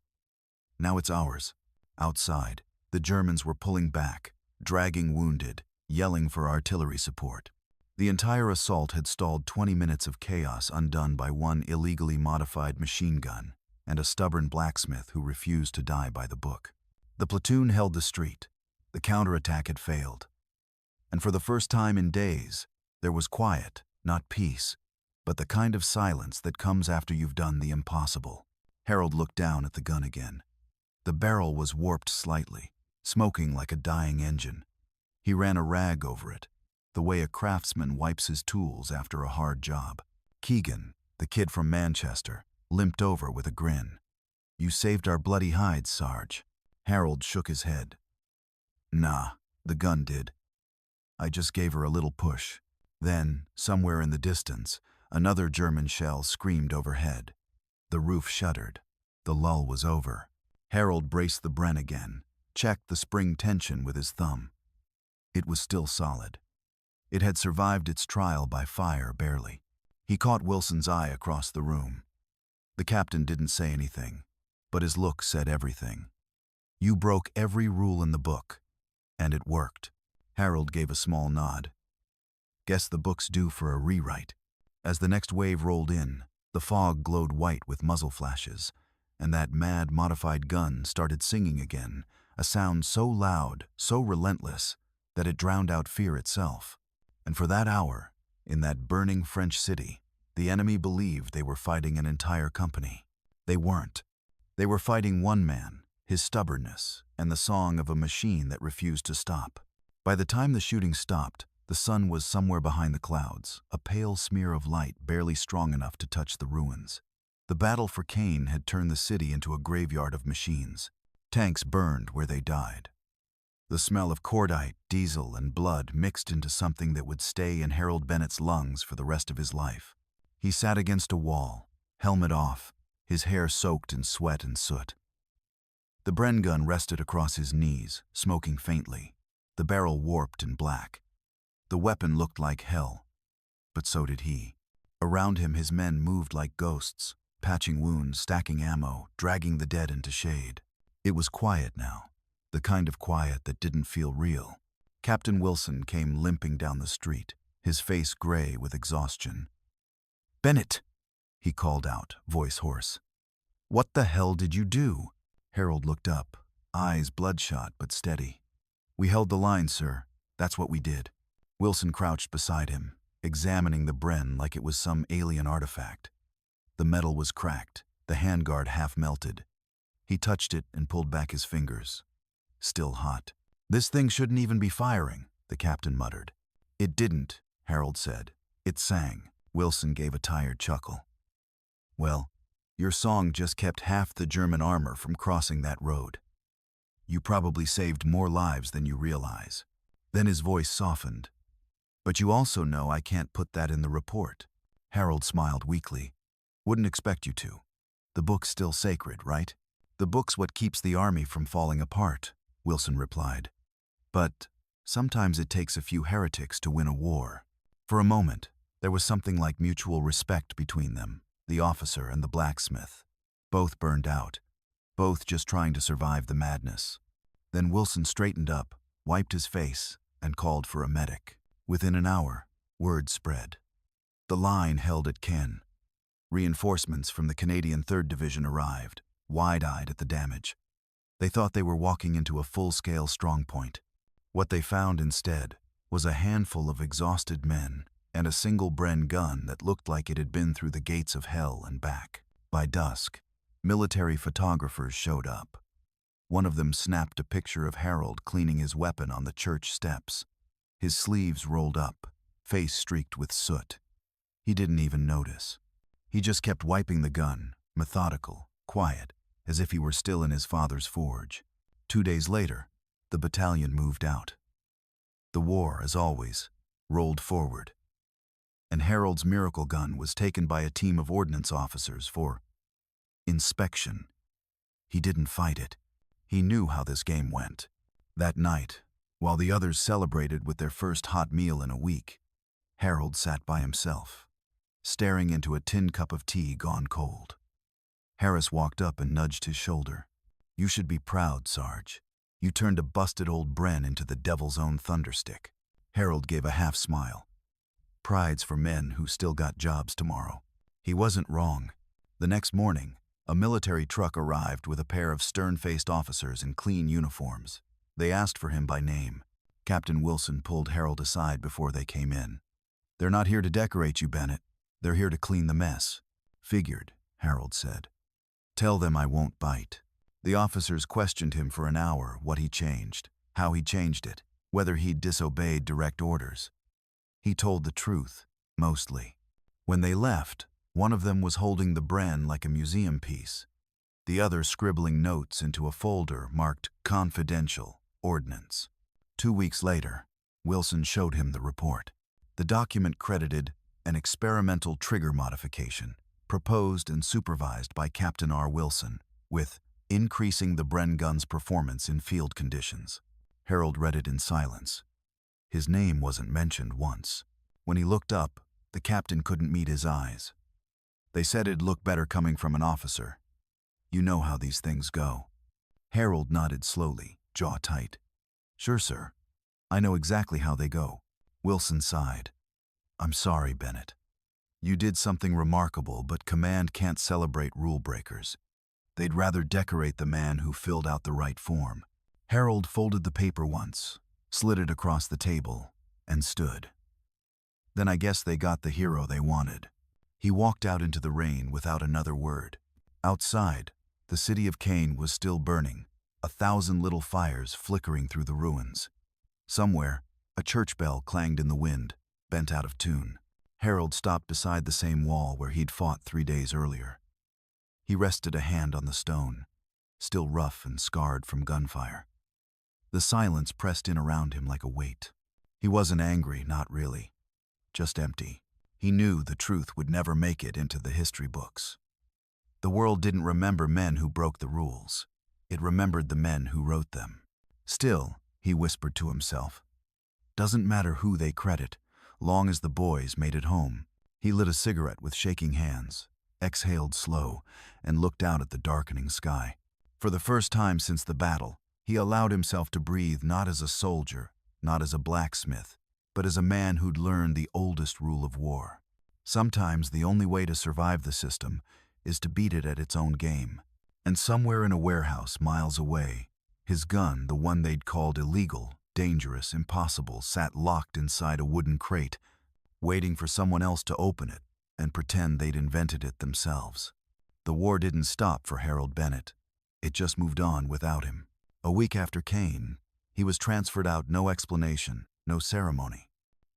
"Now it's ours." Outside, the Germans were pulling back, dragging wounded, yelling for artillery support. The entire assault had stalled 20 minutes of chaos undone by one illegally modified machine gun and a stubborn blacksmith who refused to die by the book. The platoon held the street. The counterattack had failed. And for the first time in days, there was quiet, not peace, but the kind of silence that comes after you've done the impossible. Harold looked down at the gun again. The barrel was warped slightly, smoking like a dying engine. He ran a rag over it, the way a craftsman wipes his tools after a hard job. Keegan, the kid from Manchester, limped over with a grin. "You saved our bloody hides, Sarge." Harold shook his head. Nah, the gun did. I just gave her a little push. Then, somewhere in the distance, another German shell screamed overhead. The roof shuddered. The lull was over. Harold braced the Bren again, checked the spring tension with his thumb. It was still solid. It had survived its trial by fire barely. He caught Wilson's eye across the room. The captain didn't say anything, but his look said everything. You broke every rule in the book, and it worked. Harold gave a small nod. Guess the book's due for a rewrite. As the next wave rolled in, the fog glowed white with muzzle flashes, and that mad modified gun started singing again, a sound so loud, so relentless, that it drowned out fear itself. And for that hour, in that burning French city, the enemy believed they were fighting an entire company. They weren't. They were fighting one man, his stubbornness, and the song of a machine that refused to stop. By the time the shooting stopped, the sun was somewhere behind the clouds, a pale smear of light barely strong enough to touch the ruins. The battle for Caen had turned the city into a graveyard of machines. Tanks burned where they died. The smell of cordite, diesel, and blood mixed into something that would stay in Harold Bennett's lungs for the rest of his life. He sat against a wall, helmet off, his hair soaked in sweat and soot. The Bren gun rested across his knees, smoking faintly, the barrel warped and black. The weapon looked like hell, but so did he. Around him his men moved like ghosts, patching wounds, stacking ammo, dragging the dead into shade. It was quiet now, the kind of quiet that didn't feel real. Captain Wilson came limping down the street, his face gray with exhaustion. "Bennett!" he called out, voice hoarse. "What the hell did you do?" Harold looked up, eyes bloodshot but steady. "We held the line, sir. That's what we did." Wilson crouched beside him, examining the Bren like it was some alien artifact. The metal was cracked, the handguard half melted. He touched it and pulled back his fingers. Still hot. "This thing shouldn't even be firing," the captain muttered. "It didn't," Harold said. "It sang." Wilson gave a tired chuckle. "Well, your song just kept half the German armor from crossing that road. You probably saved more lives than you realize." Then his voice softened. "But you also know I can't put that in the report." Harold smiled weakly. "Wouldn't expect you to. The book's still sacred, right?" "The book's what keeps the army from falling apart," Wilson replied. "But sometimes it takes a few heretics to win a war." For a moment, there was something like mutual respect between them, the officer and the blacksmith. Both burned out, both just trying to survive the madness. Then Wilson straightened up, wiped his face, and called for a medic. Within an hour, word spread. The line held at Caen. Reinforcements from the Canadian 3rd Division arrived, wide-eyed at the damage. They thought they were walking into a full-scale strongpoint. What they found instead was a handful of exhausted men and a single Bren gun that looked like it had been through the gates of hell and back. By dusk, military photographers showed up. One of them snapped a picture of Harold cleaning his weapon on the church steps. His sleeves rolled up, face streaked with soot. He didn't even notice. He just kept wiping the gun, methodical, quiet, as if he were still in his father's forge. 2 days later, the battalion moved out. The war, as always, rolled forward. And Harold's miracle gun was taken by a team of ordnance officers for inspection. He didn't fight it. He knew how this game went. That night, while the others celebrated with their first hot meal in a week, Harold sat by himself, staring into a tin cup of tea gone cold. Harris walked up and nudged his shoulder. "You should be proud, Sarge. You turned a busted old Bren into the devil's own thunderstick." Harold gave a half smile. Pride's for men who still got jobs tomorrow. He wasn't wrong. The next morning, a military truck arrived with a pair of stern-faced officers in clean uniforms. They asked for him by name. Captain Wilson pulled Harold aside before they came in. "They're not here to decorate you, Bennett. They're here to clean the mess." "Figured," Harold said. "Tell them I won't bite." The officers questioned him for an hour what he changed, how he changed it, whether he'd disobeyed direct orders. He told the truth, mostly. When they left, one of them was holding the Bren like a museum piece. the other scribbling notes into a folder marked Confidential Ordnance. 2 weeks later, Wilson showed him the report. The document credited an experimental trigger modification, proposed and supervised by Captain R. Wilson, with increasing the Bren gun's performance in field conditions. Harold read it in silence. His name wasn't mentioned once. When he looked up, the captain couldn't meet his eyes. They said it'd look better coming from an officer. You know how these things go. Harold nodded slowly, jaw tight. Sure, sir. I know exactly how they go. Wilson sighed. I'm sorry, Bennett. You did something remarkable, but command can't celebrate rule breakers. They'd rather decorate the man who filled out the right form. Harold folded the paper once, slid it across the table, and stood. Then I guess they got the hero they wanted. He walked out into the rain without another word. Outside, the city of Caen was still burning, 1,000 little fires flickering through the ruins. Somewhere, a church bell clanged in the wind, bent out of tune. Harold stopped beside the same wall where he'd fought 3 days earlier. He rested a hand on the stone, still rough and scarred from gunfire. The silence pressed in around him like a weight. He wasn't angry, not really. Just empty. He knew the truth would never make it into the history books. The world didn't remember men who broke the rules. It remembered the men who wrote them. Still, he whispered to himself, doesn't matter who they credit, long as the boys made it home. He lit a cigarette with shaking hands, exhaled slow, and looked out at the darkening sky. For the first time since the battle, he allowed himself to breathe not as a soldier, not as a blacksmith, but as a man who'd learned the oldest rule of war. Sometimes the only way to survive the system is to beat it at its own game. And somewhere in a warehouse miles away, his gun, the one they'd called illegal, dangerous, impossible, sat locked inside a wooden crate, waiting for someone else to open it and pretend they'd invented it themselves. The war didn't stop for Harold Bennett. It just moved on without him. A week after Caen, he was transferred out, no explanation, no ceremony.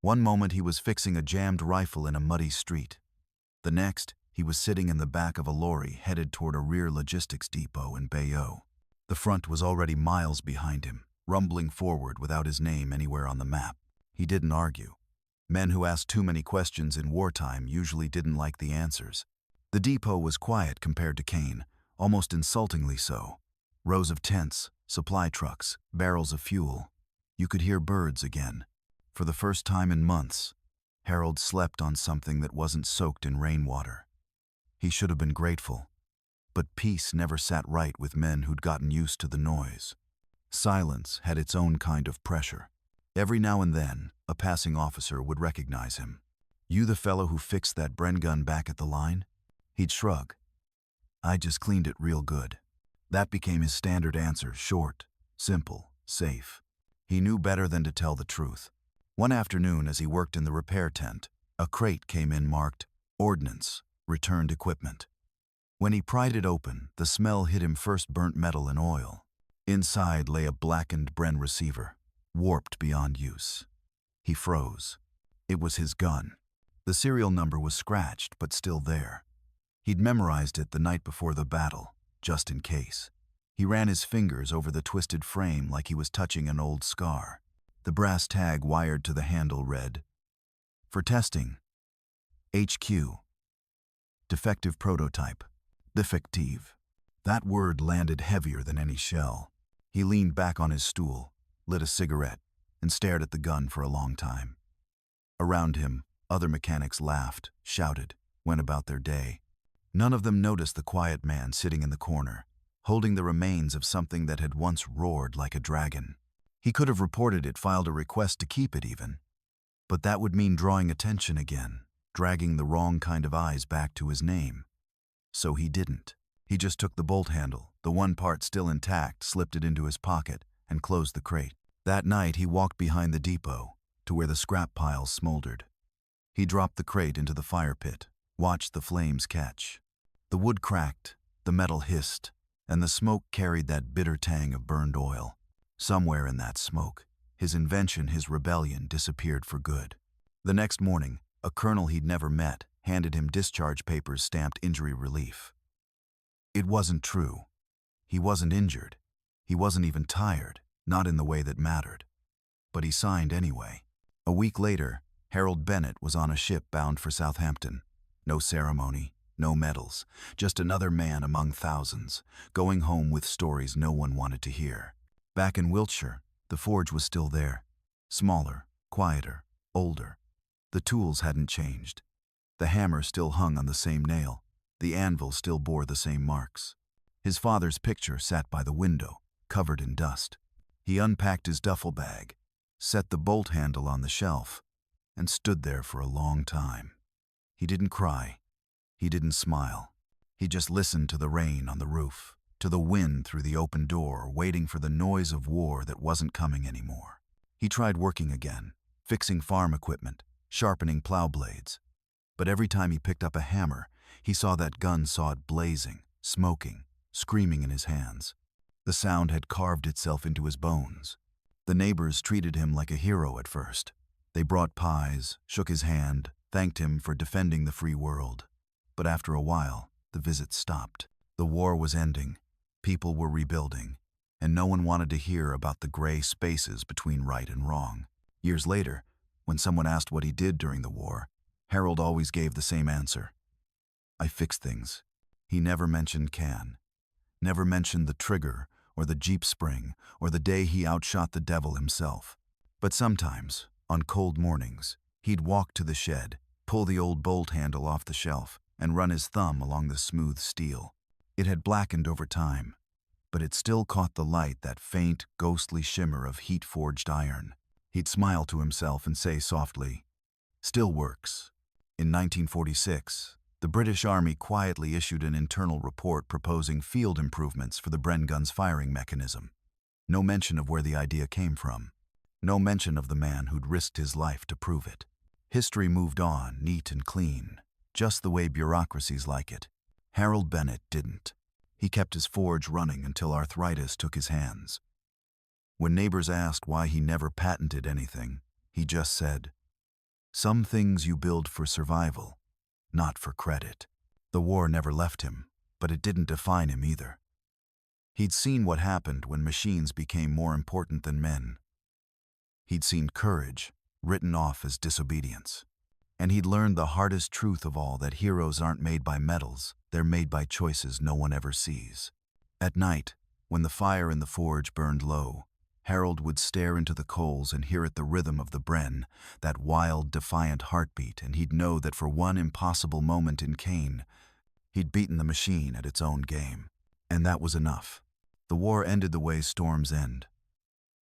One moment he was fixing a jammed rifle in a muddy street. The next, he was sitting in the back of a lorry headed toward a rear logistics depot in Bayeux. The front was already miles behind him, rumbling forward without his name anywhere on the map. He didn't argue. Men who asked too many questions in wartime usually didn't like the answers. The depot was quiet compared to Caen, almost insultingly so. Rows of tents, supply trucks, barrels of fuel. You could hear birds again. For the first time in months, Harold slept on something that wasn't soaked in rainwater. He should have been grateful, but peace never sat right with men who'd gotten used to the noise. Silence had its own kind of pressure. Every now and then, a passing officer would recognize him. You the fellow who fixed that Bren gun back at the line? He'd shrug. I just cleaned it real good. That became his standard answer, short, simple, safe. He knew better than to tell the truth. One afternoon, as he worked in the repair tent, a crate came in marked, Ordnance, Returned Equipment. When he pried it open, the smell hit him first burnt metal and oil. Inside lay a blackened Bren receiver, warped beyond use. He froze. It was his gun. The serial number was scratched, but still there. He'd memorized it the night before the battle, just in case. He ran his fingers over the twisted frame like he was touching an old scar. The brass tag wired to the handle read, for testing, HQ, defective prototype, defective. That word landed heavier than any shell. He leaned back on his stool, lit a cigarette, and stared at the gun for a long time. Around him, other mechanics laughed, shouted, went about their day. None of them noticed the quiet man sitting in the corner, holding the remains of something that had once roared like a dragon. He could have reported it, filed a request to keep it even. But that would mean drawing attention again, dragging the wrong kind of eyes back to his name. So he didn't. He just took the bolt handle, the one part still intact, slipped it into his pocket, and closed the crate. That night he walked behind the depot, to where the scrap piles smoldered. He dropped the crate into the fire pit, watched the flames catch. The wood cracked, the metal hissed, and the smoke carried that bitter tang of burned oil. Somewhere in that smoke, his invention, his rebellion, disappeared for good. The next morning, a colonel he'd never met handed him discharge papers stamped injury relief. It It wasn't true. He wasn't injured. He wasn't even tired, not in the way that mattered. But he signed anyway. A week later, Harold Bennett was on a ship bound for Southampton. No ceremony, no medals, just another man among thousands, going home with stories no one wanted to hear. Back in Wiltshire, the forge was still there. Smaller, quieter, older. The tools hadn't changed. The hammer still hung on the same nail. The anvil still bore the same marks. His father's picture sat by the window, covered in dust. He unpacked his duffel bag, set the bolt handle on the shelf, and stood there for a long time. He didn't cry. He didn't smile. He just listened to the rain on the roof, to the wind through the open door, waiting for the noise of war that wasn't coming anymore. He tried working again, fixing farm equipment, sharpening plow blades. But every time he picked up a hammer, he saw that gun saw it blazing, smoking, screaming in his hands. The sound had carved itself into his bones. The neighbors treated him like a hero at first. They brought pies, shook his hand, thanked him for defending the free world. But after a while, the visits stopped. The war was ending, people were rebuilding, and no one wanted to hear about the gray spaces between right and wrong. Years later, when someone asked what he did during the war, Harold always gave the same answer. I fixed things. He never mentioned Caen. Never mentioned the trigger, or the Jeep spring, or the day he outshot the devil himself. But sometimes, on cold mornings, he'd walk to the shed, pull the old bolt handle off the shelf, and run his thumb along the smooth steel. It had blackened over time, but it still caught the light, that faint, ghostly shimmer of heat-forged iron. He'd smile to himself and say softly, "Still works." In 1946, the British Army quietly issued an internal report proposing field improvements for the Bren gun's firing mechanism. No mention of where the idea came from. No mention of the man who'd risked his life to prove it. History moved on, neat and clean, just the way bureaucracies like it. Harold Bennett didn't. He kept his forge running until arthritis took his hands. When neighbors asked why he never patented anything, he just said, "Some things you build for survival, not for credit." The war never left him, but it didn't define him either. He'd seen what happened when machines became more important than men. He'd seen courage written off as disobedience. And he'd learned the hardest truth of all, that heroes aren't made by medals, they're made by choices no one ever sees. At night, when the fire in the forge burned low, Harold would stare into the coals and hear the rhythm of the Bren, that wild, defiant heartbeat, and he'd know that for one impossible moment in Caen, he'd beaten the machine at its own game. And that was enough. The war ended the way storms end.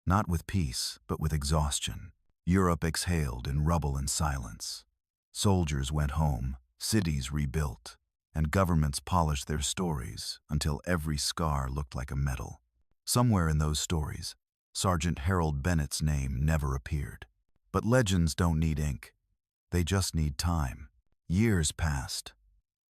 Not with peace, but with exhaustion. Europe exhaled in rubble and silence. Soldiers went home, cities rebuilt, and governments polished their stories until every scar looked like a medal. Somewhere in those stories, Sergeant Harold Bennett's name never appeared. But legends don't need ink. They just need time. Years passed.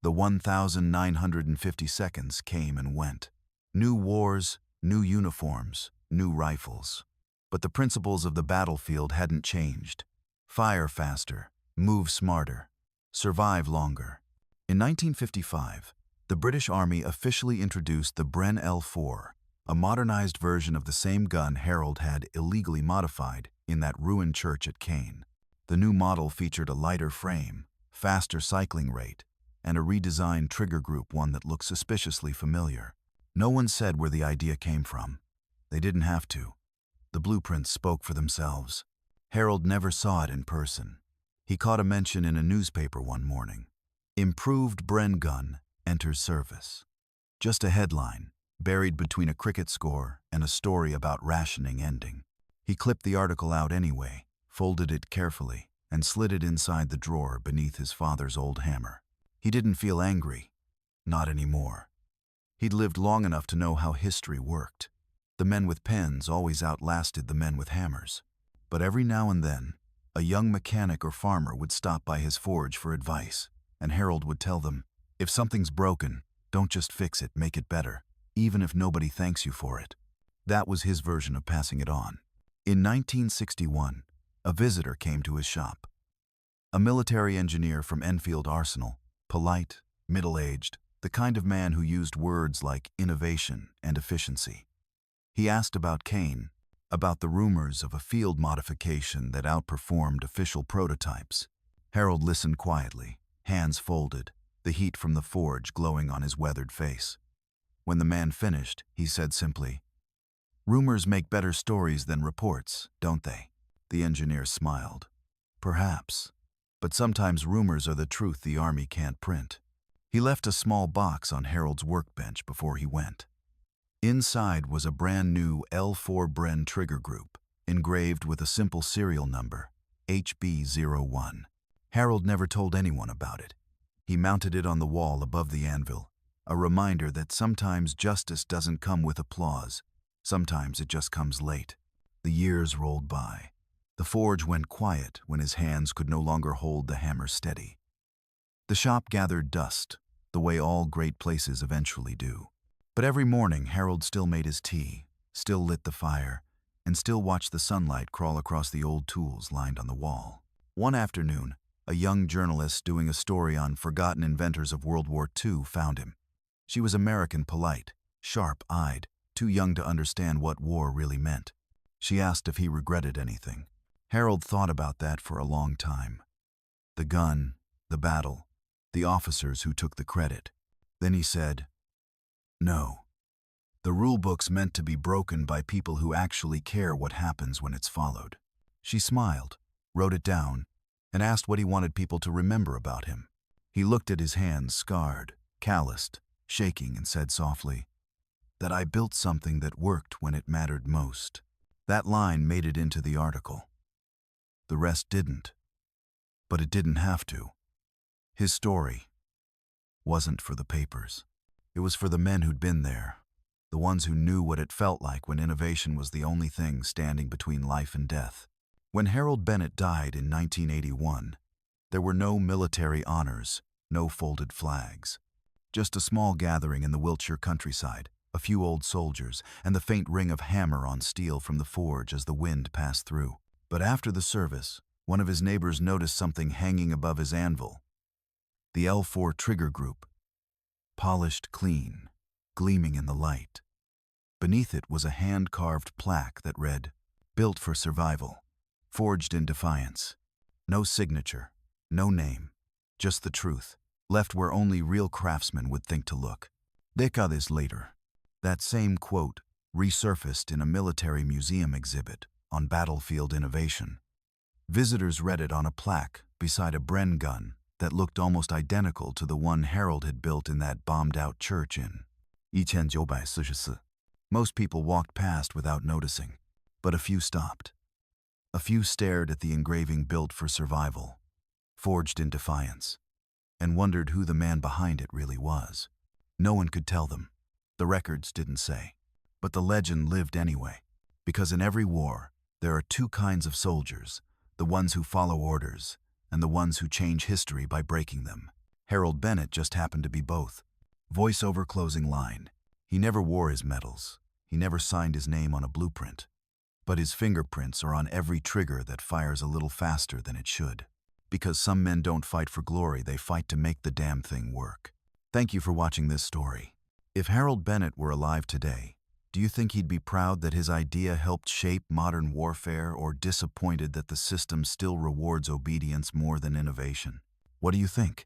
The 1,950 seconds came and went. New wars, new uniforms, new rifles. But the principles of the battlefield hadn't changed. Fire faster, move smarter, survive longer. In 1955, the British Army officially introduced the Bren L4, a modernized version of the same gun Harold had illegally modified in that ruined church at Caen. The new model featured a lighter frame, faster cycling rate, and a redesigned trigger group, one that looked suspiciously familiar. No one said where the idea came from. They didn't have to. The blueprints spoke for themselves. Harold never saw it in person. He caught a mention in a newspaper one morning. "Improved Bren gun enters service." Just a headline, buried between a cricket score and a story about rationing ending. He clipped the article out anyway, folded it carefully, and slid it inside the drawer beneath his father's old hammer. He didn't feel angry. Not anymore. He'd lived long enough to know how history worked. The men with pens always outlasted the men with hammers. But every now and then, a young mechanic or farmer would stop by his forge for advice, and Harold would tell them, "If something's broken, don't just fix it, make it better, even if nobody thanks you for it." That was his version of passing it on. In 1961, a visitor came to his shop. A military engineer from Enfield Arsenal, polite, middle-aged, the kind of man who used words like innovation and efficiency. He asked about Caen, about the rumors of a field modification that outperformed official prototypes. Harold listened quietly, hands folded, the heat from the forge glowing on his weathered face. When the man finished, he said simply, "Rumors make better stories than reports, don't they?" The engineer smiled. "Perhaps. But sometimes rumors are the truth the army can't print." He left a small box on Harold's workbench before he went. Inside was a brand new L4 Bren trigger group, engraved with a simple serial number, HB01. Harold never told anyone about it. He mounted it on the wall above the anvil, a reminder that sometimes justice doesn't come with applause. Sometimes it just comes late. The years rolled by. The forge went quiet when his hands could no longer hold the hammer steady. The shop gathered dust, the way all great places eventually do. But every morning Harold still made his tea, still lit the fire, and still watched the sunlight crawl across the old tools lined on the wall. One afternoon, a young journalist doing a story on forgotten inventors of World War II found him. She was American polite, sharp-eyed, too young to understand what war really meant. She asked if he regretted anything. Harold thought about that for a long time. The gun, the battle, the officers who took the credit. Then he said, "No. The rulebook's meant to be broken by people who actually care what happens when it's followed." She smiled, wrote it down, and asked what he wanted people to remember about him. He looked at his hands, scarred, calloused, shaking, and said softly, "That I built something that worked when it mattered most." That line made it into the article. The rest didn't. But it didn't have to. His story wasn't for the papers. It was for the men who'd been there, the ones who knew what it felt like when innovation was the only thing standing between life and death. When Harold Bennett died in 1981, there were no military honors, no folded flags. Just a small gathering in the Wiltshire countryside, a few old soldiers, and the faint ring of hammer on steel from the forge as the wind passed through. But after the service, one of his neighbors noticed something hanging above his anvil. The L4 trigger group, polished clean, gleaming in the light. Beneath it was a hand-carved plaque that read, "Built for survival, forged in defiance." No signature, no name, just the truth, left where only real craftsmen would think to look. Decades later, that same quote resurfaced in a military museum exhibit on battlefield innovation. Visitors read it on a plaque beside a Bren gun that looked almost identical to the one Harold had built in that bombed-out church in 1944. Most people walked past without noticing, but a few stopped. A few stared at the engraving "Built for survival, forged in defiance," and wondered who the man behind it really was. No one could tell them. The records didn't say. But the legend lived anyway, because in every war, there are two kinds of soldiers, the ones who follow orders and the ones who change history by breaking them. Harold Bennett just happened to be both. Voiceover closing line. He never wore his medals. He never signed his name on a blueprint. But his fingerprints are on every trigger that fires a little faster than it should. Because some men don't fight for glory, they fight to make the damn thing work. Thank you for watching this story. If Harold Bennett were alive today, do you think he'd be proud that his idea helped shape modern warfare, or disappointed that the system still rewards obedience more than innovation? What do you think?